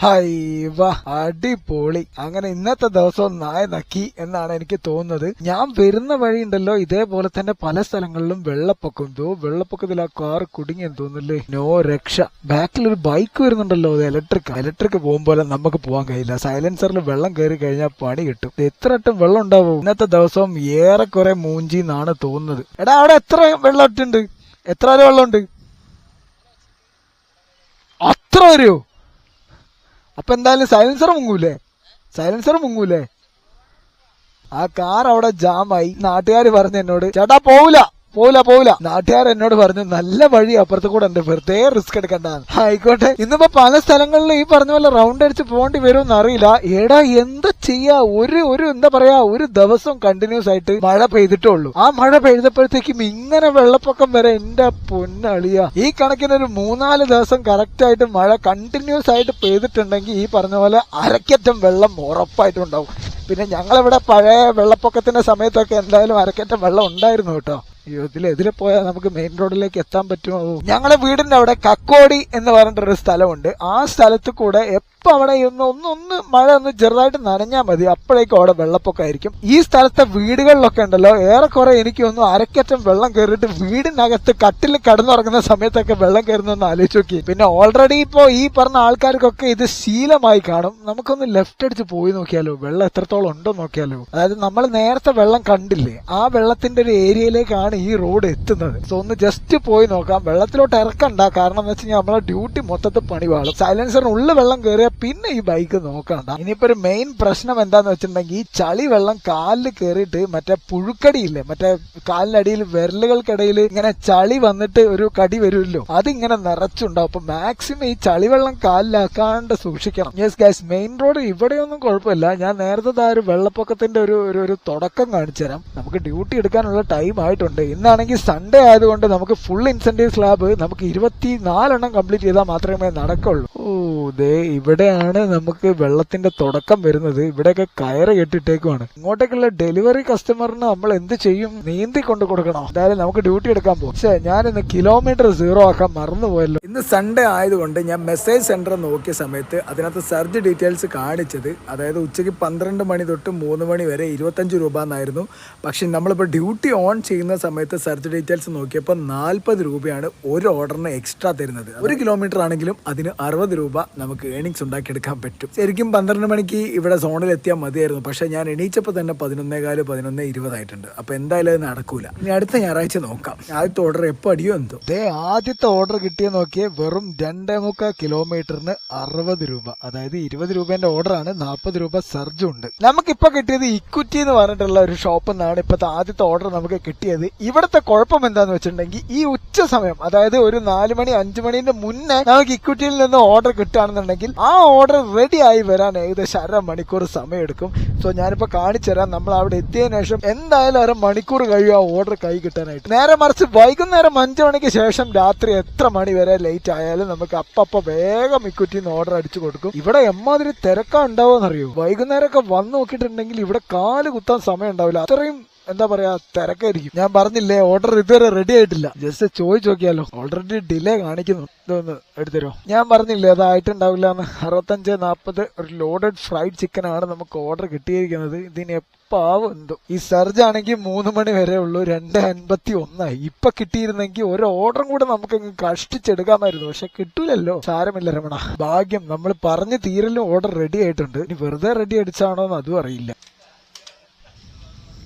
ഹൈവ അടിപൊളി. അങ്ങനെ ഇന്നത്തെ ദിവസം നായ നക്കി എന്നാണ് എനിക്ക് തോന്നുന്നത്. ഞാൻ വരുന്ന വഴിയുണ്ടല്ലോ ഇതേപോലെ തന്നെ പല സ്ഥലങ്ങളിലും വെള്ളപ്പൊക്കം. വെള്ളപ്പൊക്കത്തിൽ ആ കാർ കുടുങ്ങിയെന്ന് തോന്നുന്നില്ലേ. നോ രക്ഷ. ബാക്കിൽ ഒരു ബൈക്ക് വരുന്നുണ്ടല്ലോ, അത് ഇലക്ട്രിക് പോകുമ്പോലെ നമുക്ക് പോകാൻ കഴിയില്ല. സൈലൻസറിൽ വെള്ളം കയറി കഴിഞ്ഞാൽ പണി കിട്ടും. എത്ര വട്ടം വെള്ളം ഉണ്ടാവും ഇന്നത്തെ ദിവസം? ഏറെക്കുറെ മൂഞ്ചിന്നാണ് തോന്നുന്നത്. എടാ അവിടെ എത്ര വെള്ളം ഇട്ടുണ്ട്? എത്ര വരെ വെള്ളമുണ്ട്? അത്ര വരുമോ? അപ്പൊ എന്തായാലും സൈലൻസർ മുങ്ങൂലേ? ആ കാർ അവിടെ ജാമായി. നാട്ടുകാർ പറഞ്ഞു എന്നോട്, ചേട്ടാ പോവില്ല. നാട്ടുകാർ എന്നോട് പറഞ്ഞു നല്ല വഴി അപ്പുറത്ത് കൂടെ ഉണ്ട്, വെറുതെ റിസ്ക് എടുക്കണ്ട. ആയിക്കോട്ടെ. ഇന്നിപ്പോ പല സ്ഥലങ്ങളിലും ഈ പറഞ്ഞ പോലെ റൗണ്ട് അടിച്ച് പോകേണ്ടി വരുമെന്ന് അറിയില്ല. എടാ എന്താ ചെയ്യാ, ഒരു ദിവസം കണ്ടിന്യൂസ് ആയിട്ട് മഴ പെയ്തിട്ടുള്ളൂ. ആ മഴ പെയ്തപ്പോഴത്തേക്കും ഇങ്ങനെ വെള്ളപ്പൊക്കം വരെ. എന്റെ പൊന്നളിയ, ഈ കണക്കിനൊരു 3-4 ദിവസം കറക്റ്റ് ആയിട്ട് മഴ കണ്ടിന്യൂസ് ആയിട്ട് പെയ്തിട്ടുണ്ടെങ്കിൽ ഈ പറഞ്ഞ പോലെ അരക്കറ്റം വെള്ളം ഉറപ്പായിട്ടും ഉണ്ടാവും. പിന്നെ ഞങ്ങളിവിടെ പഴയ വെള്ളപ്പൊക്കത്തിന്റെ സമയത്തൊക്കെ എന്തായാലും അരക്കറ്റം വെള്ളം ഉണ്ടായിരുന്നു കേട്ടോ. ഇതിലെ പോയാൽ നമുക്ക് മെയിൻ റോഡിലേക്ക് എത്താൻ പറ്റുമോ? ഞങ്ങളെ വീടിന്റെ അവിടെ കക്കോടി എന്ന് പറഞ്ഞിട്ടൊരു സ്ഥലമുണ്ട്. ആ സ്ഥലത്ത് കൂടെ എപ്പോ അവിടെ ഒന്ന് മഴ ഒന്ന് ചെറുതായിട്ട് നനഞ്ഞാൽ മതി, അപ്പോഴേക്കും അവിടെ വെള്ളപ്പൊക്കമായിരിക്കും. ഈ സ്ഥലത്തെ വീടുകളിലൊക്കെ ഉണ്ടല്ലോ ഏറെക്കുറെ എനിക്ക് തോന്നുന്നു അരക്കറ്റം വെള്ളം കയറിയിട്ട് വീടിനകത്ത് കട്ടിൽ കടന്നുറങ്ങുന്ന സമയത്തൊക്കെ വെള്ളം കയറുന്നൊന്ന് ആലോചിച്ച് നോക്കി. പിന്നെ ഓൾറെഡി ഇപ്പോ ഈ പറഞ്ഞ ആൾക്കാർക്കൊക്കെ ഇത് ശീലമായി കാണും. നമുക്കൊന്ന് ലെഫ്റ്റ് അടിച്ച് പോയി നോക്കിയാലോ, വെള്ളം എത്രത്തോളം ഉണ്ടോ നോക്കിയാലോ. അതായത് നമ്മൾ നേരത്തെ വെള്ളം കണ്ടില്ലേ, ആ വെള്ളത്തിന്റെ ഒരു ഏരിയയിലേക്കാണ് ഈ റോഡ് എത്തുന്നത്. സോ ഒന്ന് ജസ്റ്റ് പോയി നോക്കാം. വെള്ളത്തിലോട്ട് ഇറക്കണ്ട, കാരണം എന്ന് വെച്ച് കഴിഞ്ഞാൽ നമ്മളെ ഡ്യൂട്ടി മൊത്തത്തിൽ പണി വാളും. സൈലൻസറിനുള്ളിൽ വെള്ളം കയറിയാൽ പിന്നെ ഈ ബൈക്ക് നോക്കണ്ട. ഇനിയിപ്പോ ഒരു മെയിൻ പ്രശ്നം എന്താന്ന് വെച്ചിട്ടുണ്ടെങ്കിൽ ഈ ചളി വെള്ളം കാലിൽ കയറിയിട്ട് മറ്റേ പുഴുക്കടിയില്ലേ, മറ്റേ കാലിനടിയിൽ വിരലുകൾക്കിടയിൽ ഇങ്ങനെ ചളി വന്നിട്ട് ഒരു കടി വരുമല്ലോ, അതിങ്ങനെ നിറച്ചുണ്ടാവും. അപ്പൊ മാക്സിമം ഈ ചളിവെള്ളം കാലിലാക്കാണ്ട് സൂക്ഷിക്കണം. യെസ് ഗൈസ്, മെയിൻ റോഡ് ഇവിടെയൊന്നും കുഴപ്പമില്ല. ഞാൻ നേരത്തെ ഒരു വെള്ളപ്പൊക്കത്തിന്റെ ഒരു തുടക്കം കാണിച്ചു തരാം. നമുക്ക് ഡ്യൂട്ടി എടുക്കാനുള്ള ടൈം ആയിട്ടുണ്ട്. ഇന്നാണെങ്കിൽ സൺഡേ ആയതുകൊണ്ട് നമുക്ക് ഫുൾ ഇൻസെന്റീവ് സ്ലാബ് നമുക്ക് 24 കംപ്ലീറ്റ് ചെയ്താൽ മാത്രമേ നടക്കുള്ളൂ. ദേ ഇവിടെയാണ് നമുക്ക് വെള്ളത്തിന്റെ തുടക്കം വരുന്നത്. ഇവിടെയൊക്കെ കയറ് കെട്ടിട്ടേക്കുവാണ്. ഇങ്ങോട്ടേക്കുള്ള ഡെലിവറി കസ്റ്റമറിന് നമ്മൾ എന്ത് ചെയ്യും? നീന്തി കൊണ്ട് കൊടുക്കണം. എന്തായാലും നമുക്ക് ഡ്യൂട്ടി എടുക്കാൻ പോകും. പക്ഷേ ഞാനിന്ന് കിലോമീറ്റർ 0 ആക്കാൻ മറന്നുപോയല്ലോ. ഇന്ന് സൺഡേ ആയതുകൊണ്ട് ഞാൻ മെസ്സേജ് സെന്റർ നോക്കിയ സമയത്ത് അതിനകത്ത് സർജ് ഡീറ്റെയിൽസ് കാണിച്ചത്, അതായത് ഉച്ചയ്ക്ക് 12 മണി തൊട്ട് 3 മണി വരെ 25 രൂപ എന്നായിരുന്നു. പക്ഷെ നമ്മളിപ്പോൾ ഡ്യൂട്ടി ഓൺ ചെയ്യുന്ന സമയത്ത് സർജ് ഡീറ്റെയിൽസ് നോക്കിയപ്പോൾ 40 രൂപയാണ് ഒരു ഓർഡറിന് എക്സ്ട്രാ തരുന്നത്. 1 കിലോമീറ്റർ ആണെങ്കിലും അതിന് 60 രൂപ നമുക്ക് ഏണിങ്സ് ഉണ്ടാക്കിയെടുക്കാൻ പറ്റും. ശരിക്കും 12 മണിക്ക് ഇവിടെ സോണിൽ എത്തിയാൽ മതിയായിരുന്നു. പക്ഷെ ഞാൻ എണീച്ചപ്പോൾ തന്നെ 11:15 11:20 ആയിട്ടുണ്ട്. അപ്പൊ എന്തായാലും അത് നടക്കൂല. ഇനി അടുത്ത ഞായറാഴ്ച നോക്കാം. ആദ്യത്തെ ഓർഡർ എപ്പോ അടിയോ എന്തോ. ആദ്യത്തെ ഓർഡർ കിട്ടിയ നോക്കിയേ, വെറും 2.25 കിലോമീറ്ററിന് 60 രൂപ. അതായത് 20 രൂപേന്റെ ഓർഡറാണ്, 40 രൂപ സർജും ഉണ്ട്. നമുക്കിപ്പോ കിട്ടിയത് ഇക്വിറ്റി എന്ന് പറഞ്ഞിട്ടുള്ള ഒരു ഷോപ്പിൽ നിന്നാണ് ഇപ്പത്തെ ആദ്യത്തെ ഓർഡർ നമുക്ക് കിട്ടിയത്. ഇവിടുത്തെ കുഴപ്പം എന്താന്ന് വെച്ചിട്ടുണ്ടെങ്കിൽ ഈ ഉച്ച സമയം, അതായത് ഒരു 4 മണി 5 മണിന്റെ മുന്നേ നമുക്ക് ഇക്വിറ്റിയിൽ നിന്ന് ഓർഡർ കിട്ടുകയാണെന്നുണ്ടെങ്കിൽ ആ ഓർഡർ റെഡി ആയി വരാൻ ഏകദേശം 1/2 മണിക്കൂർ സമയം എടുക്കും. സോ ഞാനിപ്പോ കാണിച്ചു തരാം. നമ്മൾ അവിടെ എത്തിയതിനു ശേഷം എന്തായാലും 1/2 മണിക്കൂർ കഴിയും ആ ഓർഡർ കൈ കിട്ടാനായിട്ട്. നേരെ മറിച്ച് വൈകുന്നേരം 5 മണിക്ക് ശേഷം രാത്രി എത്ര മണി വരെ ലേറ്റ് ആയാലും നമുക്ക് അപ്പ വേഗം ഇക്വിറ്റിന്ന് ഓർഡർ അടിച്ചു കൊടുക്കും. ഇവിടെ എമ്മാതിരി തിരക്കാ ഉണ്ടാവുമെന്നറിയോ. വൈകുന്നേരമൊക്കെ വന്ന് നോക്കിയിട്ടുണ്ടെങ്കിൽ ഇവിടെ കാല് കുത്താൻ സമയം ഉണ്ടാവില്ല. അത്രയും എന്താ പറയാ തിരക്കായിരിക്കും. ഞാൻ പറഞ്ഞില്ലേ ഓർഡർ ഇതുവരെ റെഡി ആയിട്ടില്ല. ജസ്റ്റ് ചോദിച്ചു നോക്കിയാലോ. ഓൾറെഡി ഡിലേ കാണിക്കുന്നു. ഇതൊന്ന് എടുത്തരോ. ഞാൻ പറഞ്ഞില്ലേ അതായിട്ടുണ്ടാവില്ല എന്ന്. 65-40 ഒരു ലോഡഡ് ഫ്രൈഡ് ചിക്കൻ ആണ് നമുക്ക് ഓർഡർ കിട്ടിയിരിക്കുന്നത്. ഇതിന് എപ്പാവും എന്തോ. ഈ സർജ് ആണെങ്കിൽ 3 മണി വരെ ഉള്ളൂ. 2:51 ഇപ്പൊ കിട്ടിയിരുന്നെങ്കിൽ ഒരു ഓർഡറും കൂടെ നമുക്ക് കഷ്ടിച്ചെടുക്കാമായിരുന്നു. പക്ഷെ കിട്ടൂലല്ലോ. സാരമില്ല രമണ, ഭാഗ്യം നമ്മൾ പറഞ്ഞു തീരലും ഓർഡർ റെഡി ആയിട്ടുണ്ട്. ഇനി വെറുതെ റെഡി അടിച്ചാണോ എന്ന് അതും അറിയില്ല.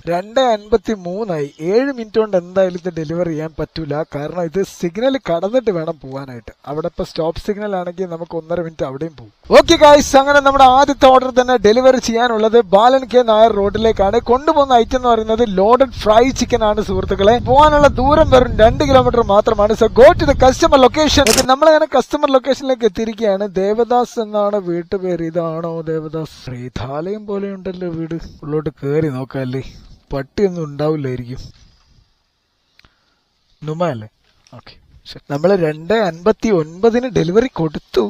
2:53 7 മിനിറ്റ് കൊണ്ട് എന്തായാലും ഇത് ഡെലിവറി ചെയ്യാൻ പറ്റൂല. കാരണം ഇത് സിഗ്നൽ കടന്നിട്ട് വേണം പോകാനായിട്ട്. അവിടെ ഇപ്പൊ സ്റ്റോപ്പ് സിഗ്നൽ ആണെങ്കിൽ നമുക്ക് 1.5 മിനിറ്റ് അവിടെയും പോകും. ഓക്കെ ഗായ്സ്, അങ്ങനെ നമ്മുടെ ആദ്യത്തെ ഓർഡർ തന്നെ ഡെലിവറി ചെയ്യാനുള്ളത് ബാലൻ കെ നായർ റോഡിലേക്കാണ്. കൊണ്ടുപോകുന്ന ഐറ്റം എന്ന് പറയുന്നത് ലോഡഡ് ഫ്രൈ ചിക്കൻ ആണ് സുഹൃത്തുക്കളെ. പോകാനുള്ള ദൂരം വെറും 2 കിലോമീറ്റർ മാത്രമാണ്. So go to the customer location. നമ്മളങ്ങനെ കസ്റ്റമർ ലൊക്കേഷനിലേക്ക് എത്തിയിരിക്കുകയാണ്. ദേവദാസ് എന്നാണ് വീട്ടുപേര്. ഇതാണോ ദേവദാസ്? ശ്രീധാലയം പോലെ ഉണ്ടല്ലോ വീട്. ഉള്ളോട്ട് കയറി നോക്കാല്ലേ. പട്ടിയൊന്നും ഉണ്ടാവില്ലായിരിക്കും. നുമ അല്ലേ? ഓക്കെ. നമ്മള് 2:59 ഡെലിവറി കൊടുത്തു.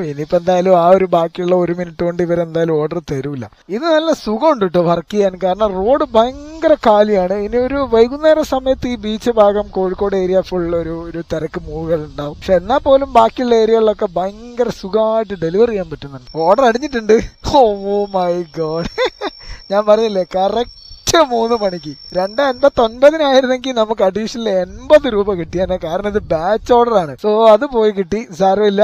ഇനിയിപ്പോ എന്തായാലും ആ ഒരു ബാക്കിയുള്ള 1 മിനിറ്റ് കൊണ്ട് ഇവരെന്തായാലും ഓർഡർ തരൂല. ഇത് നല്ല സുഖമുണ്ട് കേട്ടോ വർക്ക് ചെയ്യാൻ, കാരണം റോഡ് ഭയങ്കര കാലിയാണ്. ഇനി ഒരു വൈകുന്നേര സമയത്ത് ഈ ബീച്ച് ഭാഗം കോഴിക്കോട് ഏരിയ ഫുൾ ഒരു തിരക്ക് മൂവുകൾ ഉണ്ടാവും. പക്ഷെ എന്നാൽ പോലും ബാക്കിയുള്ള ഏരിയകളിലൊക്കെ ഭയങ്കര സുഖമായിട്ട് ഡെലിവറി ചെയ്യാൻ പറ്റുന്നുണ്ട്. ഓർഡർ അടിഞ്ഞിട്ടുണ്ട്. ഓ മൈ ഗോഡ്, ഞാൻ പറഞ്ഞില്ലേ കറക്റ്റ് 3 മണിക്ക്. 2:59 നമുക്ക് അഡീഷണൽ 80 രൂപ കിട്ടിയാണ്, കാരണം ഇത് ബാച്ച് ഓർഡർ ആണ്. സോ അത് പോയി കിട്ടി, സാരമില്ല.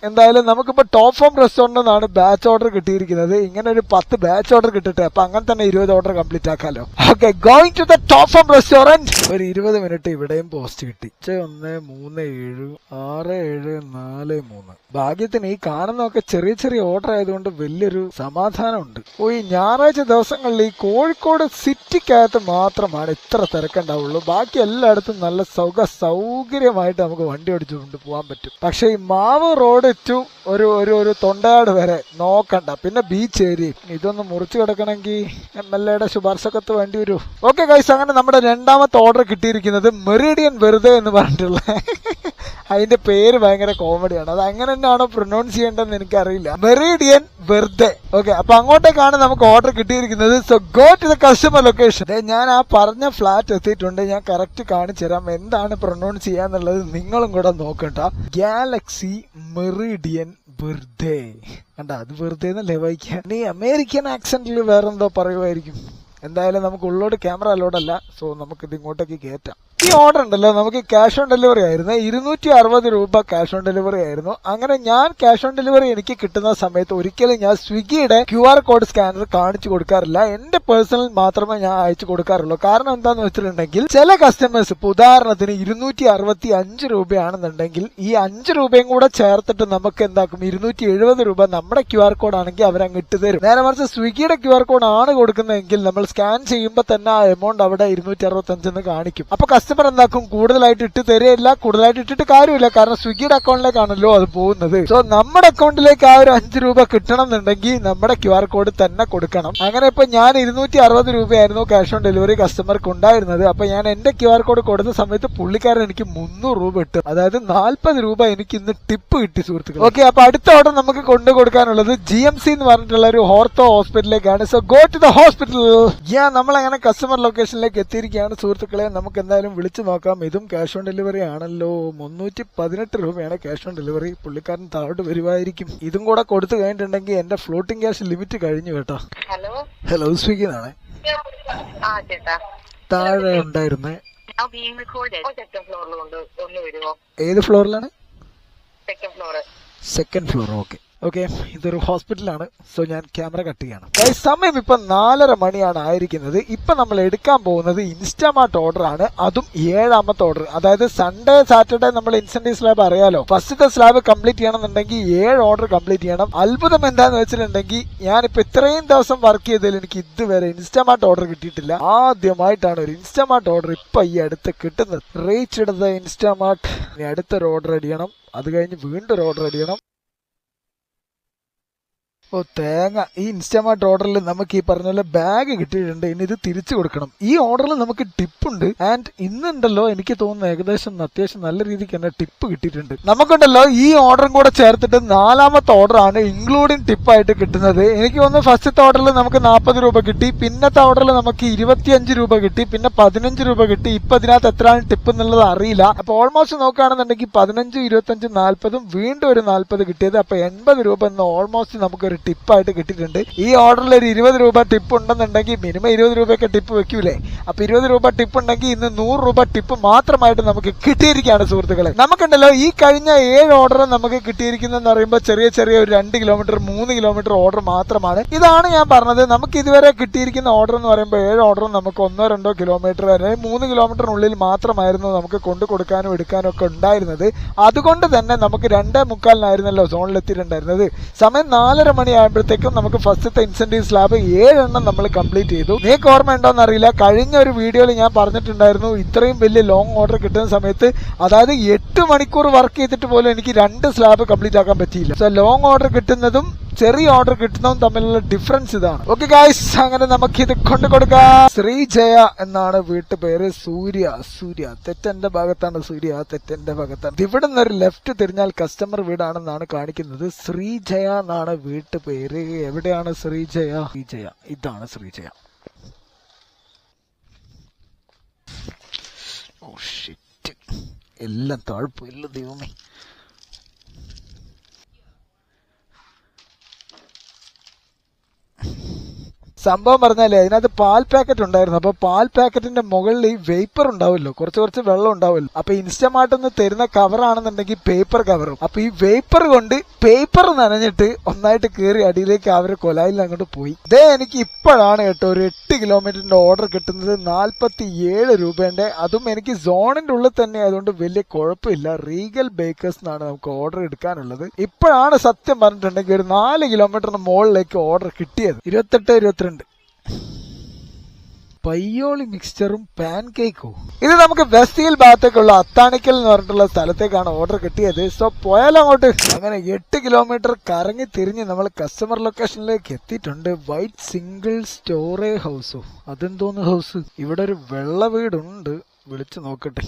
എന്തായാലും നമുക്കിപ്പോ ടോപ്പ് ഫോം റെസ്റ്റോറന്റിൽ നിന്നാണ് ബാച്ച് ഓർഡർ കിട്ടിയിരിക്കുന്നത്. ഇങ്ങനെ ഒരു 10 ബാച്ച് ഓർഡർ കിട്ടട്ടെ, അപ്പൊ അങ്ങനെ തന്നെ 20 ഓർഡർ കംപ്ലീറ്റ് ആക്കാലോ. Okay, going to the top form restaurant. ഒരു 20 മിനിറ്റ് ഇവിടെയും പോസ്റ്റ് കിട്ടി. 1376743. ഭാഗ്യത്തിന് ഈ കാണുന്നതൊക്കെ ചെറിയ ചെറിയ ഓർഡർ ആയതുകൊണ്ട് വലിയൊരു സമാധാനമുണ്ട്. ഈ ഞായറാഴ്ച ദിവസങ്ങളിൽ ഈ കോഴിക്കോട് സിറ്റിക്കകത്ത് മാത്രമാണ് ഇത്ര തിരക്കുണ്ടാവുള്ളൂ. ബാക്കി എല്ലായിടത്തും നല്ല സൗകര്യമായിട്ട് നമുക്ക് വണ്ടി ഓടിച്ചുകൊണ്ട് പോകാൻ പറ്റും. പക്ഷെ ഈ മാവ് റോഡ് ടു ഒരു തൊണ്ടയാട് വരെ നോക്കണ്ട. പിന്നെ ബീച്ച് ഏരിയ ഇതൊന്ന് മുറിച്ചു കിടക്കണമെങ്കിൽ MLA ശുപാർശക്കത്ത് വേണ്ടി വരൂ. ഓക്കെ ഗൈസ്, അങ്ങനെ നമ്മുടെ രണ്ടാമത്തെ ഓർഡർ കിട്ടിയിരിക്കുന്നത് മെറിഡിയൻ വെറുതെ എന്ന് പറഞ്ഞിട്ടുള്ള അതിന്റെ പേര് ഭയങ്കര കോമഡിയാണ്. അത് അങ്ങനെ തന്നെയാണോ പ്രൊനൗൺസ് ചെയ്യേണ്ടതെന്ന് എനിക്കറിയില്ല. മെറിഡിയൻ വെറുതെ. ഓക്കെ, അപ്പൊ അങ്ങോട്ടേക്കാണ് നമുക്ക് ഓർഡർ കിട്ടിയിരിക്കുന്നത്. So go to the customer location. ഞാൻ ആ പറഞ്ഞ ഫ്ലാറ്റ് എത്തിയിട്ടുണ്ട്. ഞാൻ കറക്റ്റ് കാണിച്ചു തരാം എന്താണ് പ്രൊനൗൺസ് ചെയ്യാന്നുള്ളത്. നിങ്ങളും കൂടെ നോക്കണ്ട. ഗാലക്സി മെറിഡിയൻ വെറുതെ. കണ്ട, അത് വെറുതെ എന്നല്ലേ വായിക്കാൻ. നീ അമേരിക്കൻ ആക്സെന്റിൽ വേറെന്തോ പറയുമായിരിക്കും. എന്തായാലും നമുക്ക് ഉള്ളോട് ക്യാമറ അലോഡല്ല. സോ നമുക്കിത് ഇങ്ങോട്ടേക്ക് കയറ്റാം. ഈ ഓർഡർ ഉണ്ടല്ലോ നമുക്ക് ക്യാഷ് ഓൺ ഡെലിവറി ആയിരുന്നു. 260 രൂപ ക്യാഷ് ഓൺ ഡെലിവറി ആയിരുന്നു. അങ്ങനെ ഞാൻ ക്യാഷ് ഓൺ ഡെലിവറി എനിക്ക് കിട്ടുന്ന സമയത്ത് ഒരിക്കലും ഞാൻ സ്വിഗ്ഗിയുടെ QR കോഡ് സ്കാനർ കാണിച്ചു കൊടുക്കാറില്ല. എന്റെ പേഴ്സണൽ മാത്രമേ ഞാൻ അയച്ചു കൊടുക്കാറുള്ളൂ. കാരണം എന്താന്ന് വെച്ചിട്ടുണ്ടെങ്കിൽ ചില കസ്റ്റമേഴ്സ് ഇപ്പൊ ഉദാഹരണത്തിന് 265 രൂപയാണെന്നുണ്ടെങ്കിൽ ഈ 5 രൂപയും കൂടെ ചേർത്തിട്ട് നമുക്ക് എന്താക്കും 270 രൂപ നമ്മുടെ QR കോഡ് ആണെങ്കിൽ അവരങ്ങ് ഇട്ട് തരും. നേരെ മറിച്ച് സ്വിഗ്ഗിയുടെ QR കോഡ് ആണ് കൊടുക്കുന്നതെങ്കിൽ നമ്മൾ സ്കാൻ ചെയ്യുമ്പോൾ തന്നെ ആ എമൗണ്ട് അവിടെ 265 എന്ന് കാണിക്കും. അപ്പൊ കസ്റ്റമർ എന്താക്കും കൂടുതലായിട്ട് ഇട്ട് തരികയില്ല. കൂടുതലായിട്ട് ഇട്ടിട്ട് കാര്യമില്ല, കാരണം സ്വിഗ്ഗിയുടെ അക്കൗണ്ടിലേക്കാണല്ലോ അത് പോകുന്നത്. സോ നമ്മുടെ അക്കൗണ്ടിലേക്ക് ആ ഒരു 5 രൂപ കിട്ടണം എന്നുണ്ടെങ്കിൽ നമ്മുടെ QR കോഡ് തന്നെ കൊടുക്കണം. അങ്ങനെ ഇപ്പൊ ഞാൻ 260 രൂപയായിരുന്നു ക്യാഷ് ഓൺ ഡെലിവറി കസ്റ്റമർക്ക് ഉണ്ടായിരുന്നത്. അപ്പൊ ഞാൻ എന്റെ QR കോഡ് കൊടുത്ത സമയത്ത് പുള്ളിക്കാരൻ എനിക്ക് 300 രൂപ ഇട്ടു. അതായത് 40 രൂപ എനിക്ക് ഇന്ന് ടിപ്പ് കിട്ടി സുഹൃത്തുക്കൾ. ഓക്കെ, അപ്പൊ അടുത്ത ഓർഡർ നമുക്ക് കൊണ്ടു കൊടുക്കാനുള്ളത് GMC എന്ന് പറഞ്ഞിട്ടുള്ള ഒരു ഓർത്തോ ഹോസ്പിറ്റലിലേക്കാണ്. So go to the hospital. നമ്മൾ അങ്ങനെ കസ്റ്റമർ ലൊക്കേഷനിലേക്ക് എത്തിയിരിക്കുകയാണ് സുഹൃത്തുക്കളെ. നമുക്ക് എന്തായാലും വിളിച്ചു നോക്കാം. ഇതും ക്യാഷ് ഓൺ ഡെലിവറി ആണല്ലോ. 318 രൂപയാണ് ക്യാഷ് ഓൺ ഡെലിവറി. പുള്ളിക്കാരൻ താഴോട്ട് വരുമായിരിക്കും. ഇതും കൂടെ കൊടുത്തു കഴിഞ്ഞിട്ടുണ്ടെങ്കിൽ എന്റെ ഫ്ലോട്ടിംഗ് ക്യാഷ് ലിമിറ്റ് കഴിഞ്ഞു കേട്ടോ. ഹലോ, സ്വിഗ്ഗിന്നാണ്. താഴെ ഉണ്ടായിരുന്നേ. ഏത് ഫ്ലോറിലാണ്? Second floor. ഓക്കെ, ഇതൊരു ഹോസ്പിറ്റലാണ്. സോ ഞാൻ ക്യാമറ കട്ട് ചെയ്യാണ്. സമയം ഇപ്പൊ 4:30 മണിയാണ് ആയിരിക്കുന്നത്. ഇപ്പൊ നമ്മൾ എടുക്കാൻ പോകുന്നത് ഇൻസ്റ്റാമാർട്ട് ഓർഡർ ആണ്. അതും 7ാമത്തെ ഓർഡർ. അതായത് സൺഡേ സാറ്റർഡേ നമ്മൾ ഇൻസെന്റീവ് സ്ലാബ് അറിയാലോ. ഫസ്റ്റത്തെ സ്ലാബ് കംപ്ലീറ്റ് ചെയ്യണമെന്നുണ്ടെങ്കിൽ 7 ഓർഡർ കംപ്ലീറ്റ് ചെയ്യണം. അത്ഭുതം എന്താന്ന് വെച്ചിട്ടുണ്ടെങ്കിൽ ഞാനിപ്പോ ഇത്രയും ദിവസം വർക്ക് ചെയ്തതിൽ എനിക്ക് ഇതുവരെ ഇൻസ്റ്റാമാർട്ട് ഓർഡർ കിട്ടിയിട്ടില്ല. ആദ്യമായിട്ടാണ് ഒരു ഇൻസ്റ്റാമാർട്ട് ഓർഡർ ഇപ്പൊ ഈ അടുത്ത് കിട്ടുന്നത്. റീച്ച് എടുത്ത ഇൻസ്റ്റാമാർട്ട്. ഇനി അടുത്തൊരു ഓർഡർ അടിയണം. അത് കഴിഞ്ഞ് വീണ്ടും ഒരു ഓർഡർ അടിയണം. തേങ്ങ. ഈ ഇൻസ്റ്റാമാർട്ട് ഓർഡറിൽ നമുക്ക് ഈ പറഞ്ഞ പോലെ ബാഗ് കിട്ടിയിട്ടുണ്ട്. ഇനി ഇത് തിരിച്ചു കൊടുക്കണം. ഈ ഓർഡറിൽ നമുക്ക് ടിപ്പുണ്ട്. ആൻഡ് ഇന്നുണ്ടല്ലോ എനിക്ക് തോന്നുന്നു ഏകദേശം അത്യാവശ്യം നല്ല രീതിക്ക് തന്നെ ടിപ്പ് കിട്ടിയിട്ടുണ്ട്. നമുക്കുണ്ടല്ലോ ഈ ഓർഡറും കൂടെ ചേർത്തിട്ട് 4ാമത്തെ ഓർഡർ ആണ് ഇൻക്ലൂഡിങ് ടിപ്പായിട്ട് കിട്ടുന്നത്. എനിക്ക് തോന്നുന്നു ഫസ്റ്റത്തെ ഓർഡറിൽ നമുക്ക് 40 രൂപ കിട്ടി. പിന്നത്തെ ഓർഡറിൽ നമുക്ക് 25 രൂപ കിട്ടി. പിന്നെ 15 രൂപ കിട്ടി. ഇപ്പൊ ഇതിനകത്ത് എത്രയാണ് ടിപ്പ് എന്നുള്ളത് അറിയില്ല. അപ്പൊ ഓൾമോസ്റ്റ് നോക്കുകയാണെന്നുണ്ടെങ്കിൽ 15, 25, 40 വീണ്ടും ഒരു 40 കിട്ടിയത്. അപ്പൊ 80 രൂപ എന്ന് ഓൾമോസ്റ്റ് നമുക്കൊരു ടിപ്പായിട്ട് കിട്ടിയിട്ടുണ്ട്. ഈ ഓർഡറിൽ ഒരു 20 രൂപ ടിപ്പ് ഉണ്ടെന്നുണ്ടെങ്കിൽ മിനിമം 20 രൂപയൊക്കെ ടിപ്പ് വെക്കൂലേ. അപ്പൊ 20 രൂപ ടിപ്പ് ഉണ്ടെങ്കിൽ ഇന്ന് 100 രൂപ ടിപ്പ് മാത്രമായിട്ട് നമുക്ക് കിട്ടിയിരിക്കുകയാണ് സുഹൃത്തുക്കളെ. നമുക്കുണ്ടല്ലോ ഈ കഴിഞ്ഞ 7 ഓർഡർ നമുക്ക് കിട്ടിയിരിക്കുന്നതെന്ന് പറയുമ്പോൾ ചെറിയ ഒരു 2 കിലോമീറ്റർ 3 കിലോമീറ്റർ ഓർഡർ മാത്രമാണ്. ഇതാണ് ഞാൻ പറഞ്ഞത്. നമുക്ക് ഇതുവരെ കിട്ടിയിരിക്കുന്ന ഓർഡർ എന്ന് പറയുമ്പോൾ 7 ഓർഡറും നമുക്ക് 1-2 കിലോമീറ്റർ വരെ 3 കിലോമീറ്ററിനുള്ളിൽ മാത്രമായിരുന്നു നമുക്ക് കൊണ്ടു കൊടുക്കാനും എടുക്കാനും ഒക്കെ ഉണ്ടായിരുന്നത്. അതുകൊണ്ട് തന്നെ നമുക്ക് 2:45 സോണിൽ എത്തിയിട്ടുണ്ടായിരുന്നത്. സമയം 4:30 മണി ആയപ്പോഴത്തേക്കും നമുക്ക് ഫസ്റ്റത്തെ ഇൻസെന്റീവ് സ്ലാബ് 7 എണ്ണം നമ്മൾ കംപ്ലീറ്റ് ചെയ്തു. നിങ്ങൾക്ക് ഓർമ്മ ഉണ്ടോന്ന് അറിയില്ല, കഴിഞ്ഞ ഒരു വീഡിയോയിൽ ഞാൻ പറഞ്ഞിട്ടുണ്ടായിരുന്നു ഇത്രയും വലിയ ലോങ് ഓർഡർ കിട്ടുന്ന സമയത്ത്, അതായത് 8 മണിക്കൂർ വർക്ക് ചെയ്തിട്ട് പോലും എനിക്ക് 2 സ്ലാബ് കംപ്ലീറ്റ് ആക്കാൻ പറ്റിയില്ല. സോ ലോങ് ഓർഡർ കിട്ടുന്നതും ചെറിയ ഓർഡർ കിട്ടുന്നതും തമ്മിലുള്ള ഡിഫറൻസ് ഇതാണ്. ഓക്കെ ഗൈസ്, അങ്ങനെ നമുക്ക് ഇത് കൊണ്ടു കൊടുക്കാം. ശ്രീജയ എന്നാണ് വീട്ടുപേര്. സൂര്യ തെറ്റെന്റെ ഭാഗത്താണ്. സൂര്യ തെറ്റെന്റെ ഭാഗത്താണ്. ഇവിടെ നിന്നൊരു ലെഫ്റ്റ് തിരിഞ്ഞാൽ കസ്റ്റമർ വീടാണെന്നാണ് കാണിക്കുന്നത്. ശ്രീജയ എന്നാണ് വീട്ടുപേര്. എവിടെയാണ് ശ്രീജയ? ഇതാണ് ശ്രീജയ. ഓ ഷിറ്റ്, എല്ലാം താഴ്പ്പില്ല ദൈവമേ. സംഭവം പറഞ്ഞാലേ അതിനകത്ത് പാൽ പാക്കറ്റ് ഉണ്ടായിരുന്നു. അപ്പൊ പാൽ പാക്കറ്റിന്റെ മുകളിൽ ഈ വേപ്പർ ഉണ്ടാവുമല്ലോ, കുറച്ച് വെള്ളം ഉണ്ടാവുമല്ലോ. അപ്പൊ ഇൻസ്റ്റമാർട്ട് നിന്ന് തരുന്ന കവറാണെന്നുണ്ടെങ്കിൽ പേപ്പർ കവറും. അപ്പൊ ഈ വേപ്പർ കൊണ്ട് പേപ്പർ നനഞ്ഞിട്ട് ഒന്നായിട്ട് കയറി അടിയിലേക്ക് അവര് കൊലായിൽ അങ്ങോട്ട് പോയി. ഇതേ എനിക്ക് ഇപ്പോഴാണ് കേട്ടോ ഒരു 8 കിലോമീറ്ററിന്റെ ഓർഡർ കിട്ടുന്നത് 47 രൂപേന്റെ. അതും എനിക്ക് സോണിന്റെ ഉള്ളിൽ തന്നെ ആയതുകൊണ്ട് വലിയ കുഴപ്പമില്ല. റീഗൽ ബേക്കേഴ്സ് എന്നാണ് നമുക്ക് ഓർഡർ എടുക്കാനുള്ളത്. ഇപ്പോഴാണ് സത്യം പറഞ്ഞിട്ടുണ്ടെങ്കിൽ ഒരു 4 കിലോമീറ്ററിന് മുകളിലേക്ക് ഓർഡർ കിട്ടിയത്. 28-22 പയ്യോളി മിക്സ്ചറും പാൻ കേക്കോ. ഇത് നമുക്ക് വെസ്റ്റ് ഭാഗത്തേക്കുള്ള അത്താണിക്കൽ എന്ന് പറഞ്ഞിട്ടുള്ള സ്ഥലത്തേക്കാണ് ഓർഡർ കിട്ടിയത്. സോ പോയാലും അങ്ങോട്ട്. അങ്ങനെ 8 കിലോമീറ്റർ കറങ്ങി തിരിഞ്ഞ് നമ്മൾ കസ്റ്റമർ ലൊക്കേഷനിലേക്ക് എത്തിയിട്ടുണ്ട്. വൈറ്റ് സിംഗിൾ സ്റ്റോറേജ് ഹൗസോ, അതെന്തോന്ന് ഹൗസ്? ഇവിടെ ഒരു വെള്ള വീടുണ്ട്, വിളിച്ചു നോക്കട്ടെ.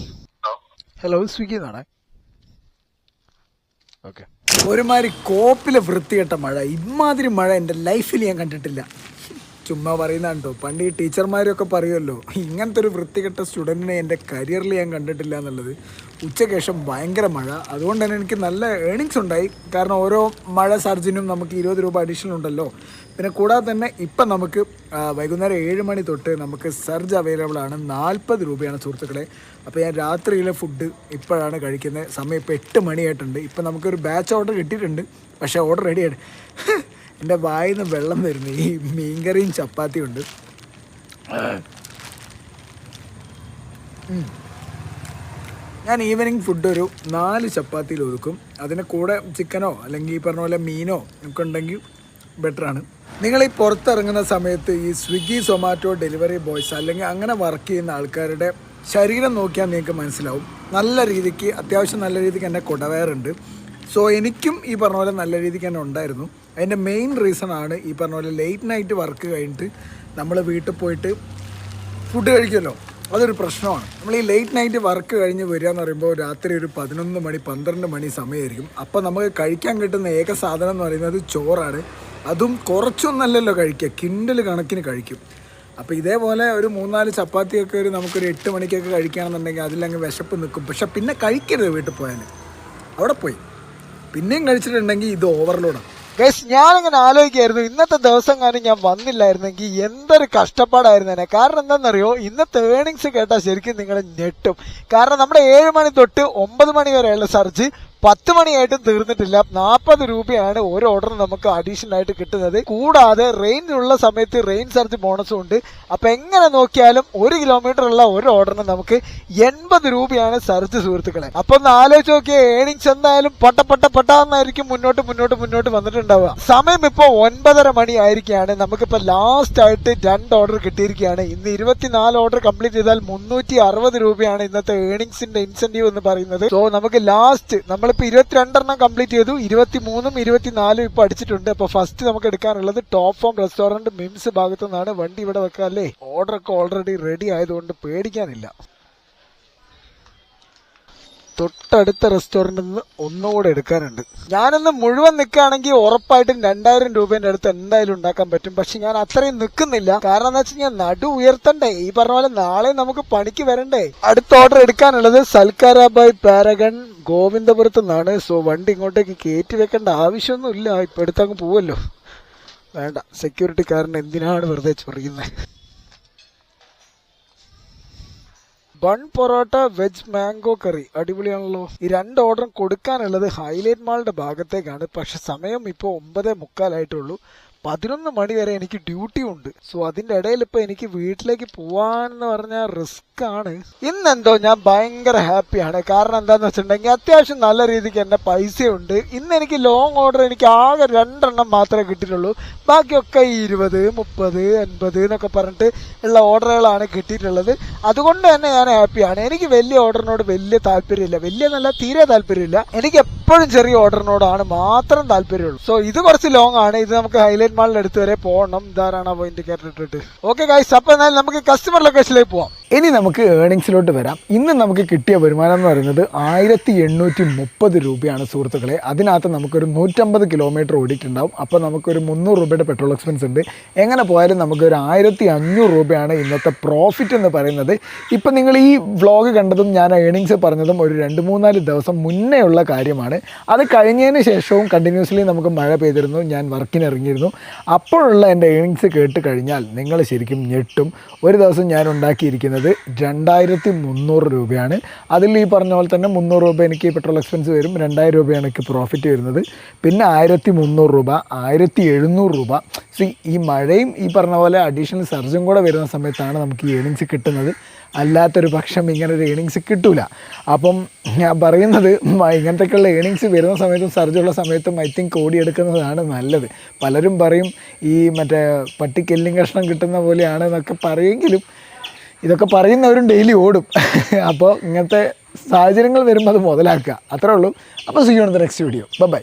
ഹലോ, സ്വിഗ്ഗി എന്നാണേ. ഓക്കെ. ഒരുമാതിരി കോപ്പിലെ വൃത്തികെട്ട മഴ. ഇമാതിരി മഴ എന്റെ ലൈഫിൽ ഞാൻ കണ്ടിട്ടില്ല. ചുമ്മാ പറയുന്നതാണ് കേട്ടോ. പണ്ട് ഈ ടീച്ചർമാരൊക്കെ പറയുമല്ലോ, ഇങ്ങനത്തെ ഒരു വൃത്തികെട്ട സ്റ്റുഡൻറ്റിനെ എൻ്റെ കരിയറിൽ ഞാൻ കണ്ടിട്ടില്ല എന്നുള്ളത്. ഉച്ചയ്ക്ക് ശേഷം ഭയങ്കര മഴ. അതുകൊണ്ട് തന്നെ എനിക്ക് നല്ല ഏണിങ്സ് ഉണ്ടായി. കാരണം ഓരോ മഴ ചാർജിനും നമുക്ക് 20 രൂപ അഡീഷണൽ ഉണ്ടല്ലോ. പിന്നെ കൂടാതെ തന്നെ ഇപ്പം നമുക്ക് വൈകുന്നേരം 7 മണി തൊട്ട് നമുക്ക് സർജ് അവൈലബിൾ ആണ്. 40 രൂപയാണ് സുഹൃത്തുക്കളെ. അപ്പോൾ ഞാൻ രാത്രിയിലെ ഫുഡ് ഇപ്പോഴാണ് കഴിക്കുന്നത്. സമയം ഇപ്പോൾ 8 മണിയായിട്ടുണ്ട്. ഇപ്പം നമുക്കൊരു ബാച്ച് ഓർഡർ കിട്ടിയിട്ടുണ്ട്. പക്ഷേ ഓർഡർ റെഡിയാണ്. എൻ്റെ വായിൽ നിന്ന് വെള്ളം വരുന്നു. ഈ മീൻകറിയും ചപ്പാത്തിയും ഉണ്ട്. ഞാൻ ഈവനിങ് ഫുഡ് ഒരു 4 ചപ്പാത്തിയിൽ ഒതുക്കും. അതിന് കൂടെ ചിക്കനോ അല്ലെങ്കിൽ ഈ പറഞ്ഞ പോലെ മീനോ ഒക്കെ ഉണ്ടെങ്കിൽ ബെറ്ററാണ്. നിങ്ങൾ ഈ പുറത്തിറങ്ങുന്ന സമയത്ത് ഈ സ്വിഗ്ഗി സൊമാറ്റോ ഡെലിവറി ബോയ്സ് അല്ലെങ്കിൽ അങ്ങനെ വർക്ക് ചെയ്യുന്ന ആൾക്കാരുടെ ശരീരം നോക്കിയാൽ നിങ്ങൾക്ക് മനസ്സിലാവും. അത്യാവശ്യം നല്ല രീതിക്ക് എൻ്റെ കുടവയറുണ്ട്. സോ എനിക്കും ഈ പറഞ്ഞ പോലെ നല്ല രീതിക്ക് തന്നെ ഉണ്ടായിരുന്നു. അതിൻ്റെ മെയിൻ റീസണാണ് ഈ പറഞ്ഞ പോലെ ലേറ്റ് നൈറ്റ് വർക്ക് കഴിഞ്ഞിട്ട് നമ്മൾ വീട്ടിൽ പോയിട്ട് ഫുഡ് കഴിക്കുമല്ലോ, അതൊരു പ്രശ്നമാണ്. നമ്മൾ ഈ ലേറ്റ് നൈറ്റ് വർക്ക് കഴിഞ്ഞ് വരിക എന്ന് പറയുമ്പോൾ രാത്രി ഒരു 11 മണി 12 മണി സമയമായിരിക്കും. അപ്പോൾ നമുക്ക് കഴിക്കാൻ കിട്ടുന്ന ഏക സാധനം എന്ന് പറയുന്നത് ചോറാണ്. അതും കുറച്ചൊന്നല്ലല്ലോ കഴിക്കുക, കിൻഡൽ കണക്കിന് കഴിക്കും. അപ്പോൾ ഇതേപോലെ ഒരു 3-4 ചപ്പാത്തിയൊക്കെ നമുക്കൊരു 8 മണിക്കൊക്കെ കഴിക്കുകയാണെന്നുണ്ടെങ്കിൽ അതിലങ്ങ് വിശപ്പ് നിൽക്കും. പക്ഷെ പിന്നെ കഴിക്കരുത്. വീട്ടിൽ പോയാൽ അവിടെ പോയി പിന്നെയും കഴിച്ചിട്ടുണ്ടെങ്കിൽ ഇത് ഓവർലോഡാണ്. ഗൈസ്, ഞാനിങ്ങനെ ആലോചിക്കായിരുന്നു, ഇന്നത്തെ ദിവസം കാണും ഞാൻ വന്നില്ലായിരുന്നെങ്കിൽ എന്തൊരു കഷ്ടപ്പാടായിരുന്നു. കാരണം എന്താണെന്നറിയോ, ഇന്നത്തെ ഏണിങ്സ് കേട്ടാൽ ശരിക്കും നിങ്ങൾ ഞെട്ടും. കാരണം നമ്മുടെ 7 മണി തൊട്ട് 9 മണി വരെയുള്ള സർജ് 10 മണിയായിട്ടും തീർന്നിട്ടില്ല. 40 രൂപയാണ് ഓരോ ഓർഡറിന് നമുക്ക് അഡീഷണൽ ആയിട്ട് കിട്ടുന്നത്. കൂടാതെ റെയിൻ ഉള്ള സമയത്ത് റെയിൻ സർജ് ബോണസും ഉണ്ട്. അപ്പൊ എങ്ങനെ നോക്കിയാലും 1 കിലോമീറ്റർ ഉള്ള ഒരു ഓർഡറിന് നമുക്ക് 80 രൂപയാണ് സർജ് സുഹൃത്തുക്കളെ. അപ്പൊ ഒന്ന് ആലോചിച്ച് നോക്കിയ ഏണിങ്സ് എന്തായാലും പൊട്ടാന്നായിരിക്കും മുന്നോട്ട് വന്നിട്ടുണ്ടാവുക. സമയം ഇപ്പൊ 9:30 മണി ആയിരിക്കുകയാണ്. നമുക്കിപ്പോ ലാസ്റ്റ് ആയിട്ട് 2 ഓർഡർ കിട്ടിയിരിക്കുകയാണ്. ഇന്ന് 24 ഓർഡർ കംപ്ലീറ്റ് ചെയ്താൽ 360 രൂപയാണ് ഇന്നത്തെ ഏണിങ്സിന്റെ ഇൻസെന്റീവ് എന്ന് പറയുന്നത്. സോ നമുക്ക് ലാസ്റ്റ് നമ്മളിപ്പോ 22 കംപ്ലീറ്റ് ചെയ്തു. 23ഉം 24ഉം ഇപ്പൊ അടിച്ചിട്ടുണ്ട്. അപ്പൊ ഫസ്റ്റ് നമുക്ക് എടുക്കാനുള്ളത് ടോപ്പ് ഫോം റെസ്റ്റോറന്റ് മിംസ് ഭാഗത്തു നിന്നാണ്. വണ്ടി ഇവിടെ വെക്കാം അല്ലേ. ഓർഡർ ഒക്കെ ഓൾറെഡി റെഡി ആയതുകൊണ്ട് പേടിക്കാനില്ല. തൊട്ടടുത്ത റെസ്റ്റോറന്റിൽ നിന്ന് ഒന്നുകൂടെ എടുക്കാനുണ്ട്. ഞാനൊന്ന് മുഴുവൻ നിൽക്കുകയാണെങ്കിൽ ഉറപ്പായിട്ടും 2000 രൂപേന്റെ അടുത്ത് എന്തായാലും ഉണ്ടാക്കാൻ പറ്റും. പക്ഷെ ഞാൻ അത്രയും നിൽക്കുന്നില്ല. കാരണം എന്താ വെച്ചാൽ ഞാൻ നടു ഉയർത്തണ്ടേ. ഈ പറഞ്ഞ പോലെ നാളെ നമുക്ക് പണിക്ക് വരണ്ടേ. അടുത്ത ഓർഡർ എടുക്കാനുള്ളത് സൽക്കാരാബായ് പാരഗൺ ഗോവിന്ദപുരത്ത് നിന്നാണ്. സോ വണ്ടി ഇങ്ങോട്ടേക്ക് കയറ്റി വെക്കേണ്ട ആവശ്യമൊന്നുമില്ല. ഇപ്പൊ എടുത്തങ്ങ് പോവല്ലോ. വേണ്ട, സെക്യൂരിറ്റിക്കാരൻ എന്തിനാണ് വെറുതെ ചൊറിയുന്നത്. Bun porotta veg mango curry അടിപൊളിയാണല്ലോ. ഈ 2 ഓർഡറും കൊടുക്കാനുള്ളത് ഹൈലൈറ്റ് മാളിന്റെ ഭാഗത്തേക്കാണ്. പക്ഷെ സമയം ഇപ്പോൾ 9:45 ആയിട്ടുള്ളൂ. 11 മണി വരെ എനിക്ക് ഡ്യൂട്ടി ഉണ്ട്. സോ അതിന്റെ ഇടയിൽ ഇപ്പൊ എനിക്ക് വീട്ടിലേക്ക് പോവാന്ന് പറഞ്ഞാൽ റിസ്ക് ആണ്. ഇന്നെന്തോ ഞാൻ ഭയങ്കര ഹാപ്പിയാണ്. കാരണം എന്താന്ന് വെച്ചിട്ടുണ്ടെങ്കിൽ അത്യാവശ്യം നല്ല രീതിക്ക് എന്റെ പൈസയുണ്ട്. ഇന്ന് എനിക്ക് ലോങ് ഓർഡർ എനിക്ക് ആകെ 2 എണ്ണം മാത്രമേ കിട്ടിയിട്ടുള്ളൂ. ബാക്കിയൊക്കെ 20, 30, 80 എന്നൊക്കെ പറഞ്ഞിട്ട് ഉള്ള ഓർഡറുകളാണ് കിട്ടിയിട്ടുള്ളത്. അതുകൊണ്ട് തന്നെ ഞാൻ ഹാപ്പിയാണ്. എനിക്ക് വലിയ ഓർഡറിനോട് വലിയ താല്പര്യമില്ല, വലിയ നല്ല തീരെ താല്പര്യമില്ല. എനിക്ക് എപ്പോഴും ചെറിയ ഓർഡറിനോടാണ് മാത്രം താല്പര്യമുള്ളൂ. സോ ഇത് കുറച്ച് ലോങ് ആണ്. ഇത് നമുക്ക് ഹൈലൈറ്റ് മാളിന്റെ അടുത്ത് വരെ പോകണം. ഇതാരാണ് ആ ഇൻഡിക്കേറ്റർ ഇട്ടിട്ട്. ഓക്കെ ഗൈസ്, അപ്പൊ എന്നാൽ നമുക്ക് കസ്റ്റമർ ലൊക്കേഷനിലേക്ക് പോവാം. ഇനി നമുക്ക് ഏർണിങ്സിലോട്ട് വരാം. ഇന്ന് നമുക്ക് കിട്ടിയ വരുമാനം എന്ന് പറയുന്നത് 1830 രൂപയാണ് സുഹൃത്തുക്കളെ. അതിനകത്ത് നമുക്കൊരു 150 കിലോമീറ്റർ ഓടിയിട്ടുണ്ടാവും. അപ്പോൾ നമുക്കൊരു 300 രൂപയുടെ പെട്രോൾ എക്സ്പെൻസ് ഉണ്ട്. എങ്ങനെ പോയാലും നമുക്കൊരു 1500 രൂപയാണ് ഇന്നത്തെ പ്രോഫിറ്റ് എന്ന് പറയുന്നത്. ഇപ്പം നിങ്ങൾ ഈ വ്ളോഗ് കണ്ടതും ഞാൻ ഏർണിങ്സ് പറഞ്ഞതും ഒരു 2-3-4 ദിവസം മുന്നേ ഉള്ള കാര്യമാണ്. അത് കഴിഞ്ഞതിന് ശേഷവും കണ്ടിന്യൂസ്ലി നമുക്ക് മഴ പെയ്തിരുന്നു, ഞാൻ വർക്കിന് ഇറങ്ങിയിരുന്നു. അപ്പോഴുള്ള എൻ്റെ ഏർണിങ്സ് കേട്ട് കഴിഞ്ഞാൽ നിങ്ങൾ ശരിക്കും ഞെട്ടും. ഒരു ദിവസം ഞാൻ ഉണ്ടാക്കിയിരിക്കുന്നത് 2300 രൂപയാണ്. അതിൽ ഈ പറഞ്ഞ പോലെ തന്നെ 300 രൂപ എനിക്ക് പെട്രോൾ എക്സ്പെൻസ് വരും, 2000 രൂപയാണ് എനിക്ക് പ്രോഫിറ്റ് വരുന്നത്. പിന്നെ 1300 രൂപ, 1700 രൂപ. ഈ മഴയും ഈ പറഞ്ഞ പോലെ അഡീഷണൽ സർജും കൂടെ വരുന്ന സമയത്താണ് നമുക്ക് ഈ ഏർണിങ്സ് കിട്ടുന്നത്. അല്ലാത്തൊരു പക്ഷം ഇങ്ങനൊരു ഏർണിങ്സ് കിട്ടൂല. അപ്പം ഞാൻ പറയുന്നത് ഇങ്ങനത്തെയൊക്കെയുള്ള ഏർണിങ്സ് വരുന്ന സമയത്തും സർജുള്ള സമയത്തും ഐ തിങ്ക് ഓടിയെടുക്കുന്നതാണ് നല്ലത്. പലരും പറയും ഈ മറ്റേ പട്ടിക്കെല്ലും കഷ്ണം കിട്ടുന്ന പോലെയാണ് എന്നൊക്കെ പറയുമെങ്കിലും ഇതൊക്കെ പറയുന്നവരും ഡെയിലി ഓടും. അപ്പോൾ ഇങ്ങനത്തെ സാഹചര്യങ്ങൾ വരുമ്പോൾ അത് മുതലാക്കുക, അത്രേ ഉള്ളൂ. അപ്പോൾ see you on the next video. By.